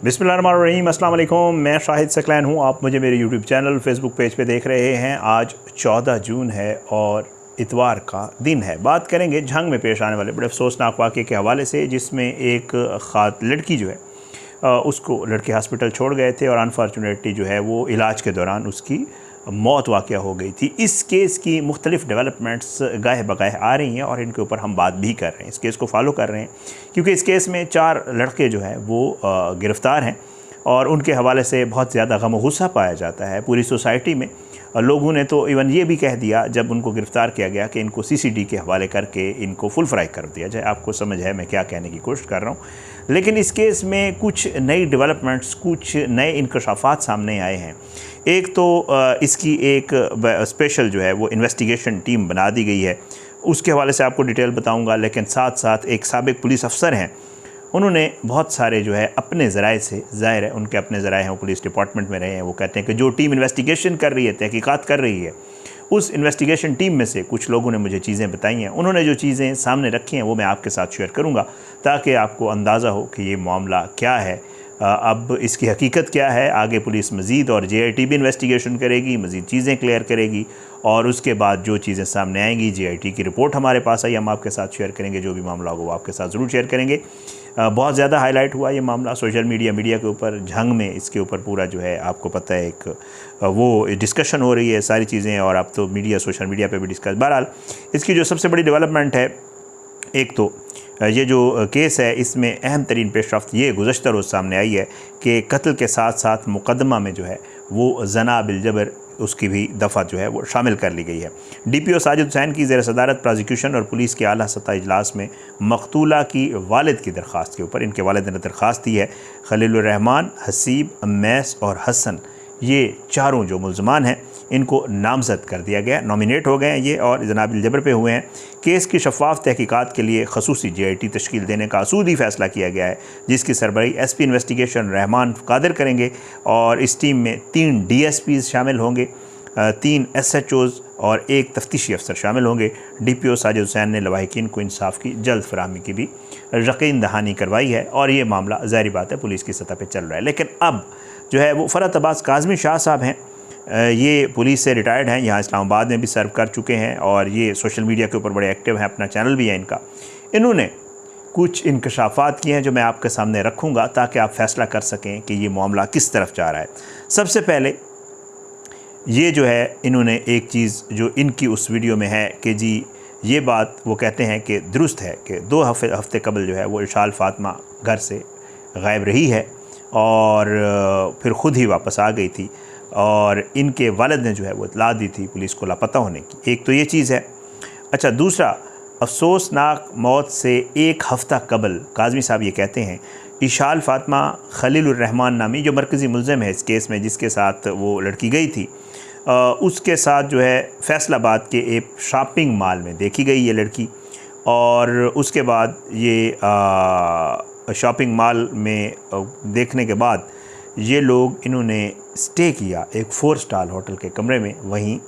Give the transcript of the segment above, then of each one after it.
बिस्मिल्लाहिर्रहमानिर्रहीम, अस्सलाम वालेकुम। मैं शाहिद सकलैन हूँ। आप मुझे मेरे यूट्यूब चैनल फेसबुक पेज पे देख रहे हैं। आज 14 जून है और इतवार का दिन है। बात करेंगे झंग में पेश आने वाले बड़े अफसोसनाक वाक़े के हवाले से, जिसमें एक लड़की जो है उसको लड़के हॉस्पिटल छोड़ गए थे और अनफॉर्चुनेटली जो है वो इलाज के दौरान उसकी मौत वाक़या हो गई थी। इस केस की मुख्तलिफ़ डेवलपमेंट्स गाहे बगाहे आ रही हैं और इनके ऊपर हम बात भी कर रहे हैं, इस केस को फॉलो कर रहे हैं, क्योंकि इस केस में 4 लड़के जो हैं वो गिरफ़्तार हैं और उनके हवाले से बहुत ज़्यादा गम और गुस्सा पाया जाता है पूरी सोसाइटी में। लोगों ने तो इवन ये भी कह दिया जब उनको गिरफ़्तार किया गया कि इनको CCD के हवाले करके इनको फुल फ्राई कर दिया जाए। आपको समझ है मैं क्या कहने की कोशिश कर रहा हूँ। लेकिन इस केस में कुछ नई डेवलपमेंट्स, कुछ नए इंकशाफात सामने आए हैं। एक तो इसकी एक स्पेशल जो है वो इन्वेस्टिगेशन टीम बना दी गई है, उसके हवाले से आपको डिटेल बताऊँगा। लेकिन साथ साथ एक साबिक पुलिस अफसर हैं, उन्होंने बहुत सारे जो है अपने ज़राए से, ज़ाहिर है उनके अपने ज़राए हैं, वो पुलिस डिपार्टमेंट में रहे हैं, वो कहते हैं कि जो टीम इन्वेस्टिगेशन कर रही है, तहकीकात कर रही है, उस इन्वेस्टिगेशन टीम में से कुछ लोगों ने मुझे चीज़ें बताई हैं। उन्होंने जो चीज़ें सामने रखी हैं वो मैं आपके साथ शेयर करूँगा ताकि आपको अंदाज़ा हो कि ये मामला क्या है, अब इसकी हकीकत क्या है। आगे पुलिस मज़ीद और JIT भी इन्वेस्टिगेशन करेगी, मज़ीद चीज़ें क्लियर करेगी और उसके बाद जो चीज़ें सामने आएंगी, JIT की रिपोर्ट हमारे पास आई, हम आपके साथ शेयर करेंगे। जो भी मामला होगा वो आपके साथ ज़रूर शेयर करेंगे। बहुत ज़्यादा हाईलाइट हुआ ये मामला सोशल मीडिया के ऊपर, झंग में इसके ऊपर पूरा जो है आपको पता है एक वो डिस्कशन हो रही है सारी चीज़ें, और अब तो सोशल मीडिया पे भी डिस्कस। बहरहाल इसकी जो सबसे बड़ी डेवलपमेंट है, एक तो ये जो केस है इसमें अहम तरीन पेशरफ्त ये गुज़श्ता रोज़ सामने आई है कि कत्ल के साथ साथ मुकदमा में जो है वो जना बिलजबर उसकी भी दफ़ा जो है वो शामिल कर ली गई है। DPO साजिद हुसैन की ज़ेर सदारत प्रोसिक्यूशन और पुलिस के आला सतह इजलास में मकतूला की वालिद की दरख्वास्त के ऊपर, इनके वालिद ने दरख्वास्त दी है। खलीलुर रहमान, हसीब, मैस और हसन, ये चारों जो मुल्ज़मान हैं इनको नामज़द कर दिया गया, नॉमिनेट हो गए हैं ये और जनाबिल जबर पे हुए हैं। केस की शफाफ तहकीकात के लिए खसूसी JIT तश्कील देने का असूदी फ़ैसला किया गया है, जिसकी सरबराही SP इन्वेस्टिगेशन रहमान कादिर करेंगे और इस टीम में 3 DSPs शामिल होंगे, 3 SHOs और 1 तफ्तीशी अफसर शामिल होंगे। DPO साजिद हुसैन ने लवाहिकीन को इंसाफ की जल्द फराहमी की भी यकीन दहानी करवाई है और ये मामला ज़ाहिर बात है पुलिस की सतह पर चल रहा है। लेकिन अब जो है वो फ़रत अब्बास काज़मी शाह साहब हैं, ये पुलिस से रिटायर्ड हैं, यहाँ इस्लामाबाद में भी सर्व कर चुके हैं और ये सोशल मीडिया के ऊपर बड़े एक्टिव हैं, अपना चैनल भी है इनका। इन्होंने कुछ इंकशाफात किए हैं जो मैं आपके सामने रखूँगा ताकि आप फ़ैसला कर सकें कि ये मामला किस तरफ जा रहा है। सबसे पहले ये जो है इन्होंने एक चीज़ जो इनकी उस वीडियो में है कि जी ये बात वो कहते हैं कि दुरुस्त है कि 2 हफ़्ते कबल जो है वो इशाल फ़ातिमा घर से गायब रही है और फिर ख़ुद ही वापस आ गई थी और इनके वालिद ने जो है वो इत्तला दी थी पुलिस को लापता होने की। एक तो ये चीज़ है। अच्छा, दूसरा, अफसोसनाक मौत से 1 हफ़्ता कबल काज़मी साहब ये कहते हैं इशाल फ़ातिमा खलीलुर रहमान नामी जो मरकज़ी मुल्ज़िम है इस केस में, जिसके साथ वो लड़की गई थी, उसके साथ जो है फैसलाबाद के एक शॉपिंग मॉल में देखी गई ये लड़की और उसके बाद ये शॉपिंग मॉल में देखने के बाद ये लोग इन्होंने स्टे किया एक 4 स्टार होटल के कमरे में, वहीं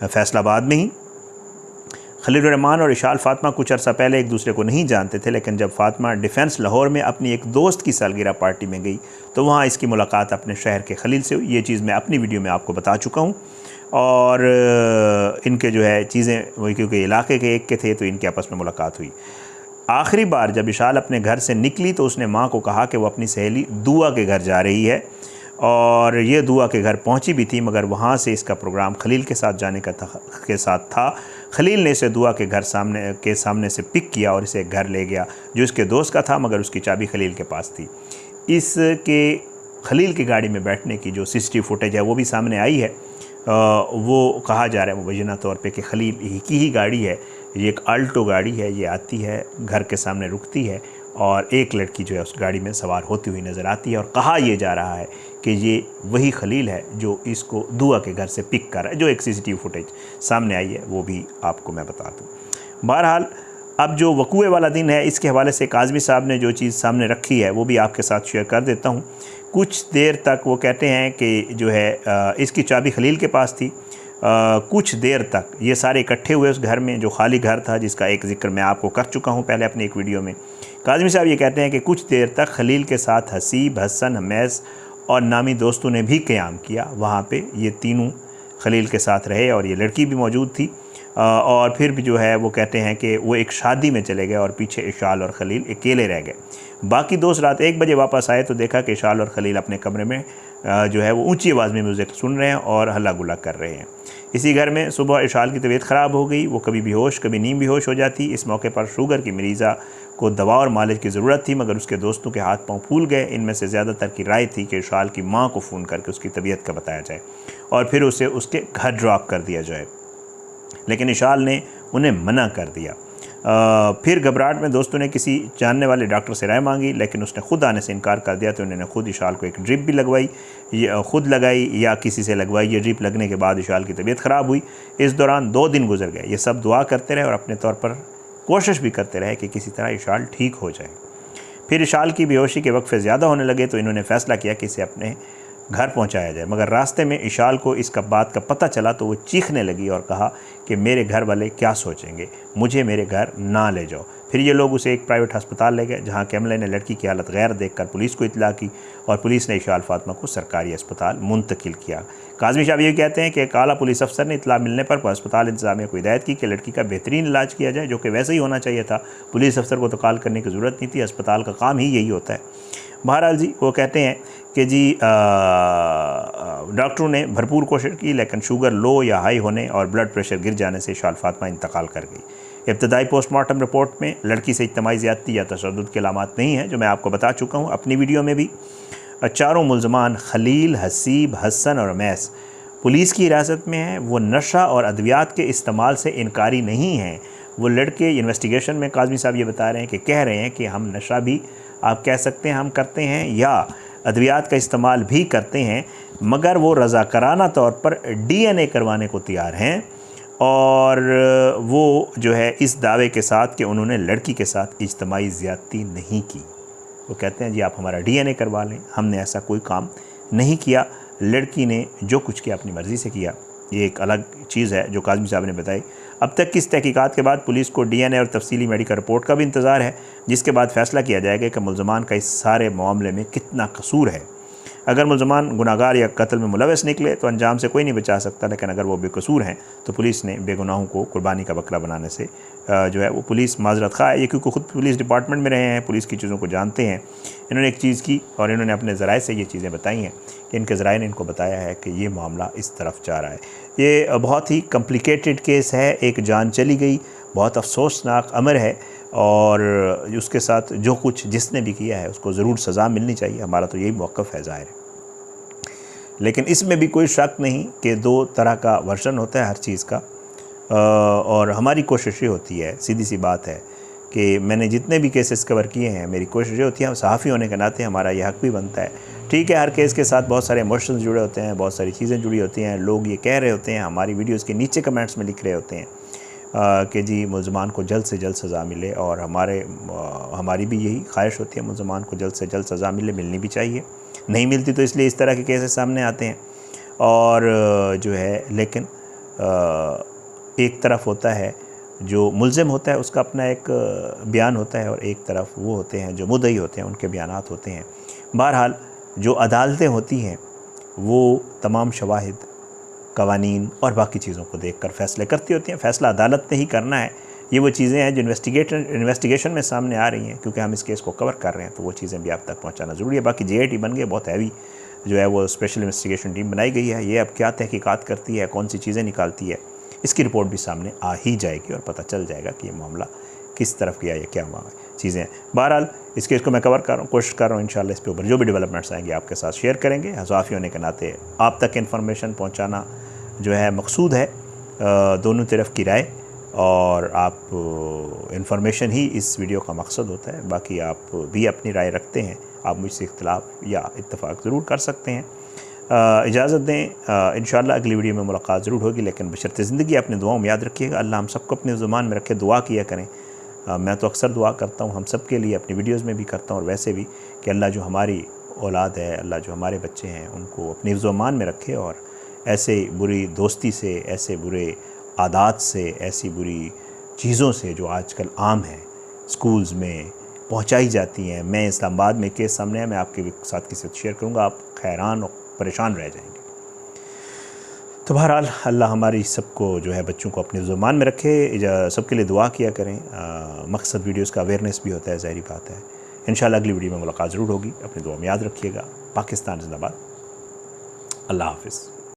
फैसलाबाद में ही। खलीलुर रहमान और इशाल फ़ातिमा कुछ अर्सा पहले एक दूसरे को नहीं जानते थे, लेकिन जब फ़ातिमा डिफेंस लाहौर में अपनी एक दोस्त की सालगिरह पार्टी में गई तो वहाँ इसकी मुलाकात अपने शहर के खलील से हुई। ये चीज़ मैं अपनी वीडियो में आपको बता चुका हूँ और इनके जो है चीज़ें वही, क्योंकि इलाके के एक के थे तो इनके आपस में मुलाकात हुई। आखिरी बार जब इशाल अपने घर से निकली तो उसने माँ को कहा कि वो अपनी सहेली दुआ के घर जा रही है और ये दुआ के घर पहुंची भी थी, मगर वहाँ से इसका प्रोग्राम खलील के साथ जाने का था। खलील ने इसे दुआ के घर सामने से पिक किया और इसे घर ले गया जो इसके दोस्त का था, मगर उसकी चाबी खलील के पास थी। इसके खलील की गाड़ी में बैठने की जो CCTV फुटेज है वो भी सामने आई है। वो कहा जा रहा है मुबैना तौर पे कि खलील की ही गाड़ी है, ये एक आल्टो गाड़ी है, ये आती है घर के सामने रुकती है और एक लड़की जो है उस गाड़ी में सवार होती हुई नज़र आती है और कहा यह जा रहा है कि ये वही खलील है जो इसको दुआ के घर से पिक कर रहा है। जो एक CCTV फुटेज सामने आई है वो भी आपको मैं बता दूँ। बहरहाल अब जो वक़ूए वाला दिन है इसके हवाले से काज़मी साहब ने जो चीज़ सामने रखी है वो भी आपके साथ शेयर कर देता हूँ। कुछ देर तक वो कहते हैं कि जो है इसकी चाबी खलील के पास थी। कुछ देर तक ये सारे इकट्ठे हुए उस घर में जो खाली घर था, जिसका एक ज़िक्र मैं आपको कर चुका हूँ पहले अपनी एक वीडियो में, काज़मी साहब ये कहते हैं कि कुछ देर तक खलील के साथ हसीब, हसन, हमैस और नामी दोस्तों ने भी क़याम किया। वहाँ पे ये तीनों खलील के साथ रहे और ये लड़की भी मौजूद थी। और फिर भी जो है वो कहते हैं कि वो एक शादी में चले गए और पीछे इशाल और खलील अकेले रह गए। बाकी दोस्त रात 1 बजे वापस आए तो देखा कि इशाल और खलील अपने कमरे में जो है वो ऊंची आवाज़ में म्यूज़िक सुन रहे हैं और हल्ला गुल्ला कर रहे हैं। इसी घर में सुबह इशाल की तबीयत ख़राब हो गई। वो कभी बेहोश कभी नीम बेहोश हो जाती। इस मौके पर शुगर की मरीज़ा को दवा और मालिश की ज़रूरत थी, मगर उसके दोस्तों के हाथ पांव फूल गए। इनमें से ज़्यादातर की राय थी कि इशाल की माँ को फ़ोन करके उसकी तबीयत का बताया जाए और फिर उसे उसके घर ड्रॉप कर दिया जाए, लेकिन इशाल ने उन्हें मना कर दिया। फिर घबराहट में दोस्तों ने किसी जानने वाले डॉक्टर से राय मांगी, लेकिन उसने खुद आने से इनकार कर दिया। तो उन्होंने खुद इशाल को एक ड्रिप भी लगवाई, खुद लगाई या किसी से लगवाई। ये ड्रिप लगने के बाद इशाल की तबीयत ख़राब हुई। इस दौरान 2 दिन गुजर गए। ये सब दुआ करते रहे और अपने तौर पर कोशिश भी करते रहे कि किसी तरह इशाल ठीक हो जाए। फिर इशाल की बेहोशी के वक्फे ज़्यादा होने लगे तो इन्होंने फ़ैसला किया कि इसे अपने घर पहुंचाया जाए, मगर रास्ते में इशाल को इसका बात का पता चला तो वो चीखने लगी और कहा कि मेरे घर वाले क्या सोचेंगे, मुझे मेरे घर ना ले जाओ। फिर ये लोग उसे एक प्राइवेट अस्पताल ले गए, जहां कैमले ने लड़की की हालत गैर देखकर पुलिस को इतला की और पुलिस ने इशाल फातिमा को सरकारी अस्पताल मुंतकिल किया। काज़मी साहब ये कहते हैं कि एक आला पुलिस अफसर ने इतला मिलने पर अस्पताल इंतजामिया को हिदायत की कि लड़की का बेहतरीन इलाज किया जाए, जो कि वैसे ही होना चाहिए था। पुलिस अफसर को तो कॉल करने की ज़रूरत नहीं थी, अस्पताल का काम ही यही होता है। बहरहाल जी वो कहते हैं कि जी डॉक्टरों ने भरपूर कोशिश की, लेकिन शुगर लो या हाई होने और ब्लड प्रेशर गिर जाने से इशाल फातिमा इंतकाल कर गई। इब्तदाई पोस्टमार्टम रिपोर्ट में लड़की से इज्तिमाई ज़्यादती या तशद्दुद के अलामात नहीं हैं, जो मैं आपको बता चुका हूँ अपनी वीडियो में भी। चारों मुल्ज़मान खलील, हसीब, हसन और मैस पुलिस की हिरासत में हैं। वो नशा और अद्वियात के इस्तेमाल से इनकारी नहीं हैं। वो लड़के इन्वेस्टिगेशन में काज़मी साहब ये बता रहे हैं कि कह रहे हैं कि हम नशा भी आप कह सकते हैं हम करते हैं या अद्वियात का इस्तेमाल भी करते हैं, मगर वो रज़ाकाराना तौर पर DNA करवाने को तैयार हैं और वो जो है इस दावे के साथ कि उन्होंने लड़की के साथ इज्तिमाई ज़्यादती नहीं की। वो कहते हैं जी आप हमारा DNA करवा लें, हमने ऐसा कोई काम नहीं किया, लड़की ने जो कुछ किया अपनी मर्ज़ी से किया। ये एक अलग चीज़ है जो काज़मी साहब ने बताई। अब तक की इस तहकीकात के बाद पुलिस को DNA और तफसीली मेडिकल रिपोर्ट का भी इंतज़ार है, जिसके बाद फ़ैसला किया जाएगा कि मुल्ज़मान का इस सारे मामले में कितना कसूर है। अगर मुल्ज़मान गुनाहगार या कत्ल में मुलविस निकले तो अंजाम से कोई नहीं बचा सकता, लेकिन अगर वो बेकसूर हैं तो पुलिस ने बेगुनाहों को कुर्बानी का बकरा बनाने से जो है वो पुलिस माजरत खा है। ये क्योंकि ख़ुद पुलिस डिपार्टमेंट में रहे हैं, पुलिस की चीज़ों को जानते हैं। इन्होंने एक चीज़ की और इन्होंने अपने ज़राए से ये चीज़ें बताई हैं कि इनके ज़राए ने इनको बताया है कि ये मामला इस तरफ जा रहा है। ये बहुत ही कम्प्लिकेटेड केस है, एक जान चली गई, बहुत अफसोसनाक अमर है और उसके साथ जो कुछ जिसने भी किया है उसको ज़रूर सज़ा मिलनी चाहिए। हमारा तो यही मौक़िफ़ है ज़ाहिर है, लेकिन इसमें भी कोई शक नहीं कि 2 तरह का वर्जन होता है हर चीज़ का। और हमारी कोशिश ये होती है, सीधी सी बात है कि मैंने जितने भी केसेस कवर किए हैं, मेरी कोशिश ये होती है, हम सहाफ़ी होने के नाते हमारा ये हक़ भी बनता है। ठीक है, हर केस के साथ बहुत सारे इमोशंस जुड़े होते हैं, बहुत सारी चीज़ें जुड़ी होती हैं। लोग ये कह रहे होते हैं, हमारी वीडियोज़ के नीचे कमेंट्स में लिख रहे होते हैं कि जी मुल्ज़मान को जल्द से जल्द सज़ा मिले, और हमारी भी यही ख्वाहिश होती है मुल्ज़मान को जल्द से जल्द सज़ा मिले, मिलनी भी चाहिए। नहीं मिलती तो इसलिए इस तरह के केसेस सामने आते हैं। और जो है लेकिन एक तरफ होता है जो मुल्ज़िम होता है, उसका अपना एक बयान होता है, और एक तरफ वो होते हैं जो मुद्दई होते हैं, उनके बयानात होते हैं। बहरहाल जो अदालतें होती हैं वो तमाम शवाहिद, कवानीन और बाकी चीज़ों को देखकर फ़ैसले करती होती हैं। फ़ैसला अदालत ने ही करना है। ये वो चीज़ें हैं जो इन्वेस्टिगेशन में सामने आ रही हैं, क्योंकि हम इस केस को कवर कर रहे हैं तो वो चीज़ें भी आप तक पहुंचाना ज़रूरी है। बाकी JIT बन गए, बहुत हैवी जो है वो स्पेशल इन्वेस्टिगेशन टीम बनाई गई है। ये अब क्या तहकीकात करती है, कौन सी चीज़ें निकालती है, इसकी रिपोर्ट भी सामने आ ही जाएगी और पता चल जाएगा कि ये मामला किस तरफ गया या क्या हुआ चीज़ें। बहरहाल इस केस को मैं कवर कर रहा हूँ, कोशिश कर रहा हूँ इंशाल्लाह इस पे ऊपर जो भी डेवलपमेंट्स आएंगे आपके साथ शेयर करेंगे। सहाफ़ी होने के नाते आप तक इन्फॉर्मेशन पहुँचाना जो है मकसूद है, दोनों तरफ की राय और आप इन्फॉर्मेशन ही इस वीडियो का मकसद होता है। बाकी आप भी अपनी राय रखते हैं, आप मुझसे इख्तिलाफ या इत्तफ़ाक़ ज़रूर कर सकते हैं। इजाज़त दें, इंशाअल्लाह अगली वीडियो में मुलाकात ज़रूर होगी, लेकिन बशर्ते ज़िंदगी अपने दुआओं में याद रखिएगा। अल्लाह हम सबको अपने ज़ुबान में रखे, दुआ किया करें। मैं तो अक्सर दुआ करता हूँ हम सब के लिए, अपनी वीडियोज़ में भी करता हूँ और वैसे भी, कि अल्लाह जो हमारी औलाद है, अल्लाह जो हमारे बच्चे हैं, उनको अपनी ज़ुबान में रखे और ऐसे बुरी दोस्ती से, ऐसे बुरे आदात से, ऐसी बुरी चीज़ों से जो आजकल आम हैं, स्कूल्स में, पहुंचाई जाती हैं। मैं इस्लामाबाद में केस सामने है, मैं आपके साथ किसी वक्त शेयर करूँगा, आप हैरान और परेशान रह जाएंगे। तो बहरहाल अल्लाह हमारी सबको जो है बच्चों को अपने ज़ुबान में रखे, सबके लिए दुआ किया करें। मकसद वीडियोस का अवेयरनेस भी होता है, ज़ाहिर बात है। इंशाल्लाह अगली वीडियो में मुलाकात ज़रूर होगी, अपनी दुआ में याद रखिएगा। पाकिस्तान जिंदाबाद। अल्लाह हाफ़िज़।